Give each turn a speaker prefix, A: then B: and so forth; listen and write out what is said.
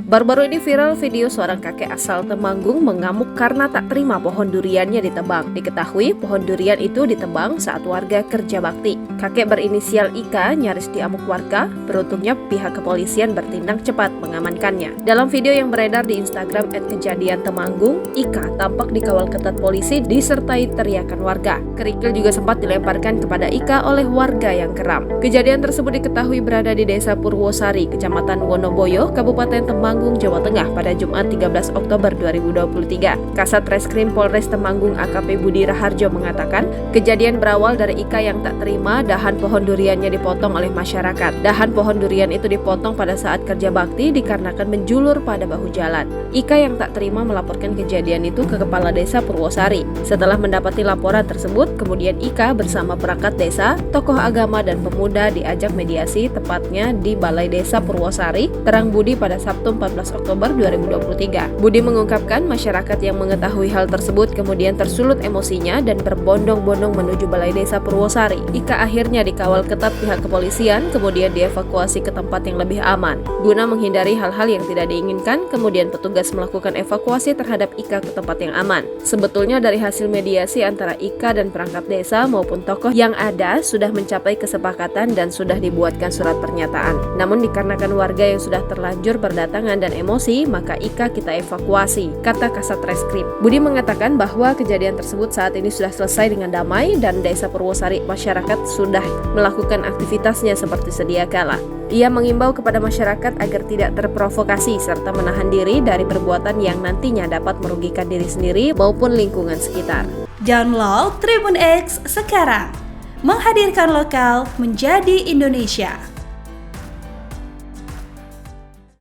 A: Baru-baru ini viral video seorang kakek asal Temanggung mengamuk karena tak terima pohon duriannya ditebang. Diketahui pohon durian itu ditebang saat warga kerja bakti. Kakek berinisial Ika nyaris diamuk warga, beruntungnya pihak kepolisian bertindak cepat mengamankannya. Dalam video yang beredar di Instagram @kejadian_temanggung, Ika tampak dikawal ketat polisi disertai teriakan warga. Kerikil juga sempat dilemparkan kepada Ika oleh warga yang geram. Kejadian tersebut diketahui berada di Desa Purwosari, Kecamatan Wonoboyo, Kabupaten Temanggung, Jawa Tengah pada Jumat 13 Oktober 2023. Kasat Reskrim Polres Temanggung AKP Budi Raharjo mengatakan, kejadian berawal dari Ika yang tak terima dahan pohon duriannya dipotong oleh masyarakat. Dahan pohon durian itu dipotong pada saat kerja bakti dikarenakan menjulur pada bahu jalan. Ika yang tak terima melaporkan kejadian itu ke Kepala Desa Purwosari. Setelah mendapati laporan tersebut, kemudian Ika bersama perangkat desa, tokoh agama dan pemuda diajak mediasi tepatnya di Balai Desa Purwosari, Terang Budi pada Sabtu 14 Oktober 2023. Budi mengungkapkan masyarakat yang mengetahui hal tersebut kemudian tersulut emosinya dan berbondong-bondong menuju Balai Desa Purwosari. Ika akhirnya dikawal ketat pihak kepolisian, kemudian dievakuasi ke tempat yang lebih aman. Guna menghindari hal-hal yang tidak diinginkan, kemudian petugas melakukan evakuasi terhadap Ika ke tempat yang aman. Sebetulnya dari hasil mediasi antara Ika dan perangkat desa maupun tokoh yang ada sudah mencapai kesepakatan dan sudah dibuatkan surat pernyataan. Namun dikarenakan warga yang sudah terlanjur berdatangan dan emosi, maka Ika kita evakuasi, kata Kasat Reskrim. Budi mengatakan bahwa kejadian tersebut saat ini sudah selesai dengan damai dan Desa Purwosari masyarakat sudah melakukan aktivitasnya seperti sedia kala. Ia mengimbau kepada masyarakat agar tidak terprovokasi serta menahan diri dari perbuatan yang nantinya dapat merugikan diri sendiri maupun lingkungan sekitar.
B: Download Tribun X sekarang, menghadirkan lokal menjadi Indonesia.